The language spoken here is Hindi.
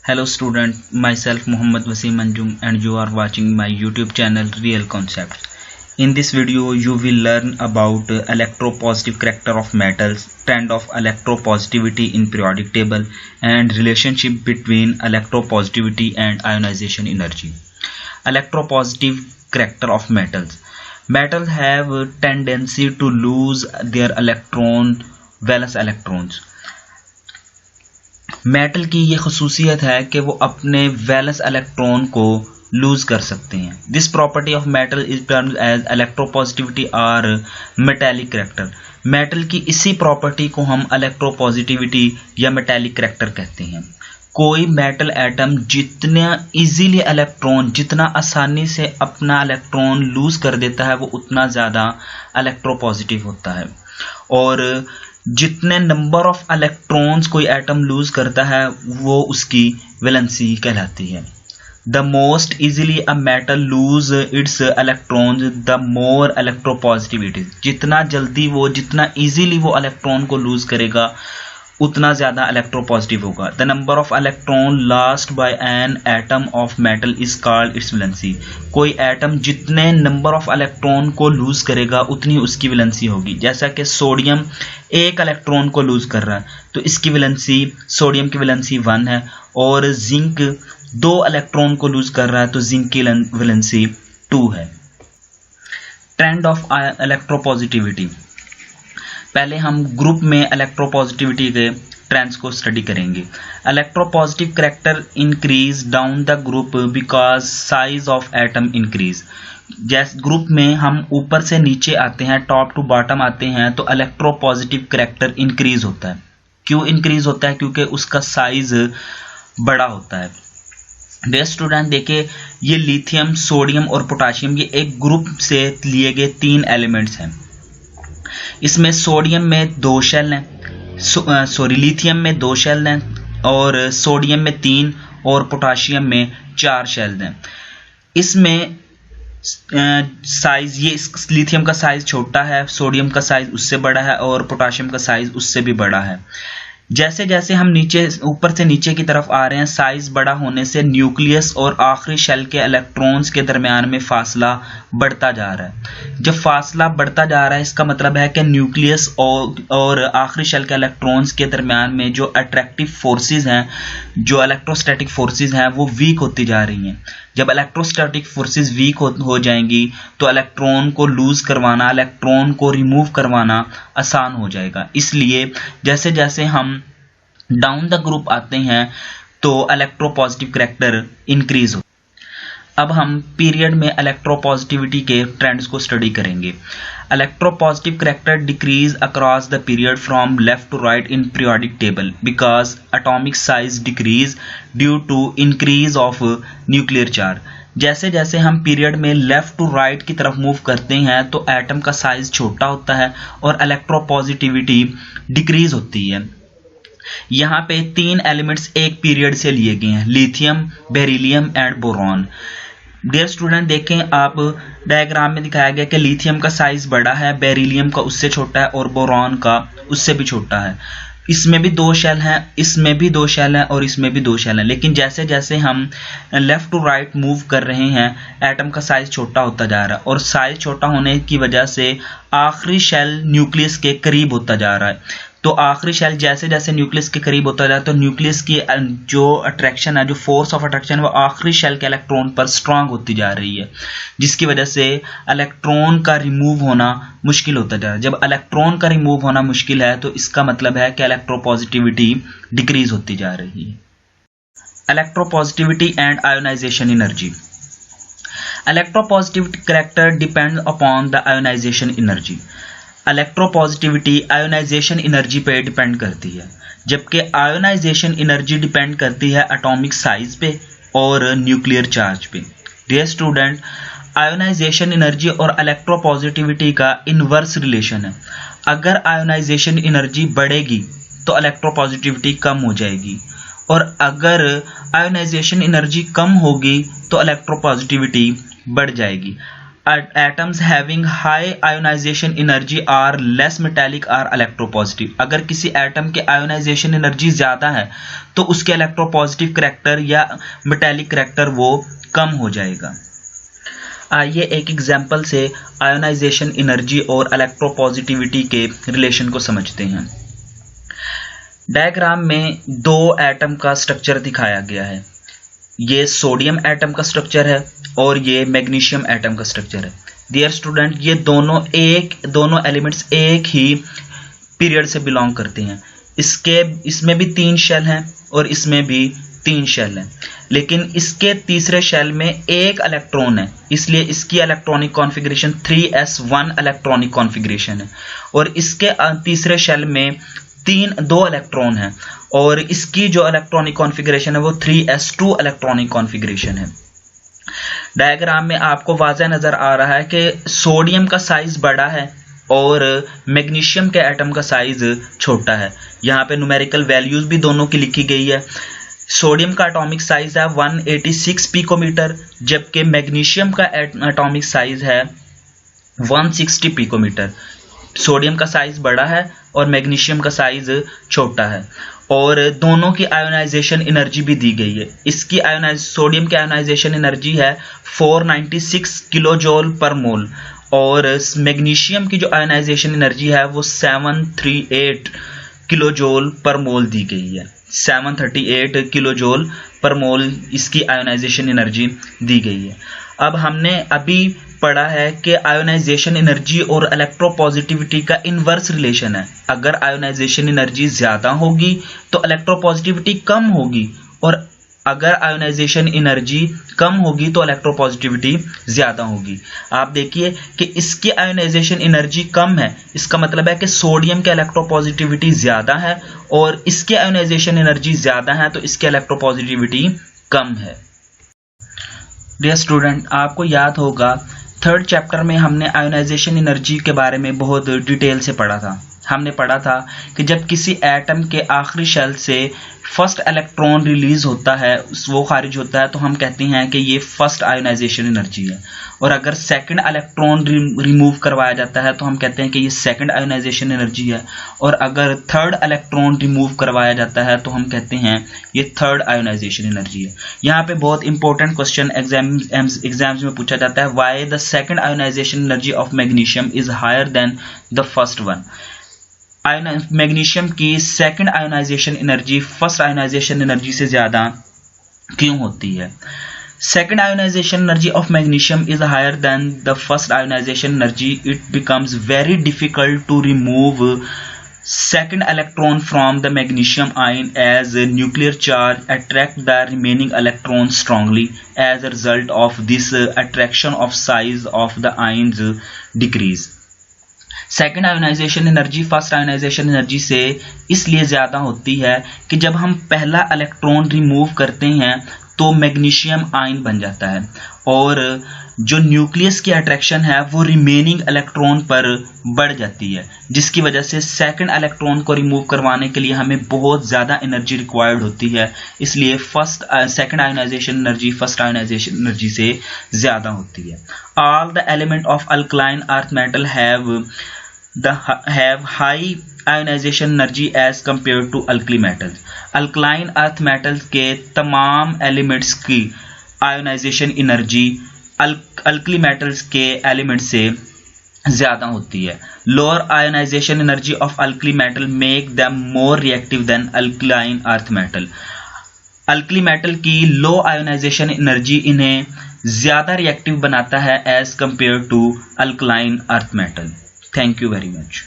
Hello student, myself Muhammad Wasim Anjum and you are watching my YouTube channel Real Concepts. In this video you will learn about electropositive character of metals, trend of electropositivity in periodic table and relationship between electropositivity and ionization energy. Electropositive character of metals. Metals have a tendency to lose their valence electrons. Metal की ये खसूसियत है कि वो अपने वैलेंस इलेक्ट्रॉन को लूज कर सकते हैं. This property of metal is termed as electropositivity और मेटेलिक करैक्टर. मेटल की इसी प्रॉपर्टी को हम इलेक्ट्रोपॉजिटिविटी या मेटेलिक करैक्टर कहते हैं. कोई मेटल एटम जितना इजीली इलेक्ट्रॉन, जितना आसानी से अपना इलेक्ट्रॉन लूज कर देता है, वो उतना ज़्यादा इलेक्ट्रोपॉजिटिव होता है. और जितने नंबर ऑफ इलेक्ट्रॉन्स कोई एटम लूज करता है वो उसकी वैलेंसी कहलाती है. The most easily a metal lose its electrons the more electropositive it is. जितना इजीली वो इलेक्ट्रॉन को लूज करेगा उतना ज़्यादा इलेक्ट्रोपॉजिटिव होगा. The number of electron lost by an atom of metal is called its valency. कोई एटम जितने नंबर ऑफ इलेक्ट्रॉन को लूज करेगा उतनी उसकी वैलेंसी होगी. जैसा कि सोडियम एक इलेक्ट्रॉन को लूज कर रहा है तो इसकी वैलेंसी, सोडियम की वैलेंसी 1 है. और जिंक 2 इलेक्ट्रॉन को लूज कर रहा है तो जिंक की वैलेंसी 2 है. Trend of electropositivity. पहले हम ग्रुप में इलेक्ट्रोपॉजिटिविटी के ट्रेंड्स को स्टडी करेंगे. Electropositive character increase down the group because size of atom increase. जैसे ग्रुप में हम ऊपर से नीचे आते हैं, टॉप टू बॉटम आते हैं, तो इलेक्ट्रोपॉजिटिव करैक्टर इंक्रीज होता है. क्यों इंक्रीज होता है? क्योंकि उसका साइज बड़ा होता है. डियर स्टूडेंट, देखिए ये लिथियम, सोडियम और पोटाशियम ये एक ग्रुप से लिए गए 3 एलिमेंट्स हैं. इसमें सोडियम में 2 शेल हैं, लिथियम में 2 शेल हैं और सोडियम में 3 और पोटाशियम में 4 शेल हैं. इसमें साइज, ये लिथियम का साइज छोटा है, सोडियम का साइज उससे बड़ा है और पोटाशियम का साइज उससे भी बड़ा है. जैसे जैसे हम ऊपर से नीचे की तरफ आ रहे हैं, साइज बड़ा होने से न्यूक्लियस और आखिरी शेल के इलेक्ट्रॉन्स के दरमियान में फासला बढ़ता जा रहा है. जब फासला बढ़ता जा रहा है इसका मतलब है कि न्यूक्लियस और आखिरी शेल के इलेक्ट्रॉन्स के दरमियान में जो अट्रैक्टिव फोर्सेस हैं, जो इलेक्ट्रोस्टैटिक फोर्सेस हैं, वो वीक होती जा रही हैं. जब इलेक्ट्रोस्टैटिक फोर्सेस वीक हो जाएंगी तो इलेक्ट्रॉन को लूज करवाना, इलेक्ट्रॉन को रिमूव करवाना आसान हो जाएगा. इसलिए जैसे जैसे हम डाउन द ग्रुप आते हैं तो इलेक्ट्रोपॉजिटिव करैक्टर इंक्रीज हो. अब हम पीरियड में इलेक्ट्रोपॉजिटिविटी के ट्रेंड्स को स्टडी करेंगे. Electropositive character decrease across the period from left to right in periodic table because atomic size decrease due to increase of nuclear charge. जैसे जैसे हम पीरियड में लेफ्ट टू राइट की तरफ मूव करते हैं तो एटम का साइज छोटा होता है और इलेक्ट्रोपॉजिटिविटी डिक्रीज होती है. यहाँ पे 3 एलिमेंट्स एक पीरियड से लिए गए हैं, lithium, beryllium and boron. Dear student, देखें आप डायग्राम में दिखाया गया कि लिथियम का साइज बड़ा है, बेरिलियम का उससे छोटा है और बोरॉन का उससे भी छोटा है. इसमें भी 2 शेल हैं, इसमें भी 2 शेल हैं और इसमें भी 2 शेल हैं. लेकिन जैसे जैसे हम लेफ्ट टू राइट मूव कर रहे हैं एटम का साइज छोटा होता जा रहा है और साइज छोटा होने की वजह से आखिरी शेल न्यूक्लियस के करीब होता जा रहा है. तो आखिरी शेल जैसे जैसे न्यूक्लियस के करीब होता जाए तो न्यूक्लियस की जो अट्रैक्शन है, जो फोर्स ऑफ अट्रैक्शन है, वो आखिरी शेल के इलेक्ट्रॉन पर स्ट्रांग होती जा रही है, जिसकी वजह से इलेक्ट्रॉन का रिमूव होना मुश्किल होता जा रहा है. जब इलेक्ट्रॉन का रिमूव होना मुश्किल है तो इसका मतलब है कि इलेक्ट्रोपॉजिटिविटी डिक्रीज होती जा रही है. Electropositivity and ionisation energy. Electropositivity character depend upon the ionisation energy. Electropositivity ionisation energy पे डिपेंड करती है, जबकि आयोनाइजेशन एनर्जी डिपेंड करती है एटॉमिक साइज पे और न्यूक्लियर चार्ज पे. डियर स्टूडेंट, आयोनाइजेशन एनर्जी और इलेक्ट्रोपॉजिटिविटी का इनवर्स रिलेशन है. अगर आयोनाइजेशन एनर्जी बढ़ेगी तो इलेक्ट्रोपॉजिटिविटी कम हो जाएगी और अगर आयोनाइजेशन एनर्जी कम होगी तो इलेक्ट्रोपॉजिटिविटी बढ़ जाएगी. atoms having high ionization energy are less metallic or electropositive। अगर किसी एटम के आयोनाइजेशन एनर्जी ज़्यादा है तो उसके इलेक्ट्रोपॉजिटिव करैक्टर या मेटालिक करैक्टर वो कम हो जाएगा। आइए एक एग्जाम्पल से आयोनाइजेशन एनर्जी और इलेक्ट्रोपॉजिटिविटी के रिलेशन को समझते हैं। डायग्राम में दो एटम का स्ट्रक्चर दिखाया गया है। ये सोडियम एटम का स्ट्रक्चर है और ये मैग्नीशियम एटम का स्ट्रक्चर है। डियर स्टूडेंट, ये दोनों एलिमेंट्स एक ही पीरियड से बिलोंग करते हैं। इसमें भी 3 शेल हैं और इसमें भी 3 शेल हैं, लेकिन इसके तीसरे शेल में एक इलेक्ट्रॉन है, इसलिए इसकी electronic configuration 3s1 electronic configuration है। और इसके तीसरे शेल में 2 इलेक्ट्रॉन हैं और इसकी जो इलेक्ट्रॉनिक कॉन्फ़िगरेशन है वो 3s2 इलेक्ट्रॉनिक कॉन्फ़िगरेशन है। डायग्राम में आपको वाज़ह नज़र आ रहा है कि सोडियम का साइज़ बड़ा है और मैग्नीशियम के एटम का साइज़ छोटा है। यहाँ पे न्यूमेरिकल वैल्यूज़ भी दोनों की लिखी गई है। सोडियम का एटॉमिक साइज़ है 186 पिकोमीटर, जबकि मैग्नीशियम का एटॉमिक साइज़ है 160 पिकोमीटर। सोडियम का साइज़ बड़ा है और मैग्नीशियम का साइज़ छोटा है और दोनों की आयोनाइजेशन एनर्जी भी दी गई है। इसकी सोडियम की आयोनाइजेशन एनर्जी है 496 किलो जूल पर मोल और मैग्नीशियम की जो आयोनाइजेशन एनर्जी है वो 738 किलो जूल पर मोल दी गई है। 738 किलो जूल पर मोल इसकी आयोनाइजेशन एनर्जी दी गई है। अब हमने अभी पढ़ा है कि आयोनाइजेशन एनर्जी और इलेक्ट्रोपॉजिटिविटी का इन्वर्स रिलेशन है। अगर आयोनाइजेशन एनर्जी ज़्यादा होगी तो इलेक्ट्रोपॉजिटिविटी कम होगी और अगर आयोनाइजेशन एनर्जी कम होगी तो इलेक्ट्रोपॉजिटिविटी ज़्यादा होगी। आप देखिए कि इसकी आयोनाइजेशन एनर्जी कम है, इसका मतलब है कि सोडियम की इलेक्ट्रोपॉजिटिविटी ज़्यादा है और इसकी आयोनाइजेशन एनर्जी ज़्यादा है तो इसकी इलेक्ट्रोपॉजिटिविटी कम है। डियर स्टूडेंट, आपको याद होगा 3rd चैप्टर में हमने आयोनाइजेशन एनर्जी के बारे में बहुत डिटेल से पढ़ा था। हमने पढ़ा था कि जब किसी एटम के आखिरी शेल से फर्स्ट इलेक्ट्रॉन रिलीज होता है, वो खारिज होता है, तो हम कहते हैं कि ये फर्स्ट आयोनाइजेशन एनर्जी है। और अगर सेकंड इलेक्ट्रॉन रिमूव करवाया जाता है तो हम कहते हैं कि ये सेकंड आयोनाइजेशन एनर्जी है। और अगर थर्ड इलेक्ट्रॉन रिमूव करवाया जाता है तो हम कहते हैं ये थर्ड आयोनाइजेशन एनर्जी है। यहाँ पे बहुत इंपॉर्टेंट क्वेश्चन एग्जाम्स में पूछा जाता है, why the second ionisation energy of magnesium is higher than the first one. Magnesium की second ionisation energy first ionisation energy से ज़्यादा क्यों होती है? Second ionization energy of magnesium is higher than the first ionization energy. It becomes very difficult to remove second electron from the magnesium ion as a nuclear charge attract the remaining electron strongly. As a result of this attraction of size of the ions decrease. Second ionisation energy first ionisation energy से इसलिए ज़्यादा होती है कि जब हम पहला इलेक्ट्रॉन रिमूव करते हैं तो मैग्नीशियम आयन बन जाता है और जो न्यूक्लियस की अट्रैक्शन है वो रिमेनिंग इलेक्ट्रॉन पर बढ़ जाती है, जिसकी वजह से सेकंड इलेक्ट्रॉन को रिमूव करवाने के लिए हमें बहुत ज़्यादा एनर्जी रिक्वायर्ड होती है। इसलिए second ionisation energy first ionisation energy से ज़्यादा होती है। All the element of alkaline earth metal have high ionization energy as compared to alkali metals. Alkaline earth metals के तमाम एलिमेंट्स की आयोनाइजेशन एनर्जी अल्कली मेटल्स के एलिमेंट से ज़्यादा होती है। Lower ionisation energy of alkali metal make them more reactive than alkaline earth metal. Alkali metal की लो आयोनाइजेशन एनर्जी इन्हें ज़्यादा रिएक्टिव बनाता है as compare to alkaline earth metal. Thank you very much.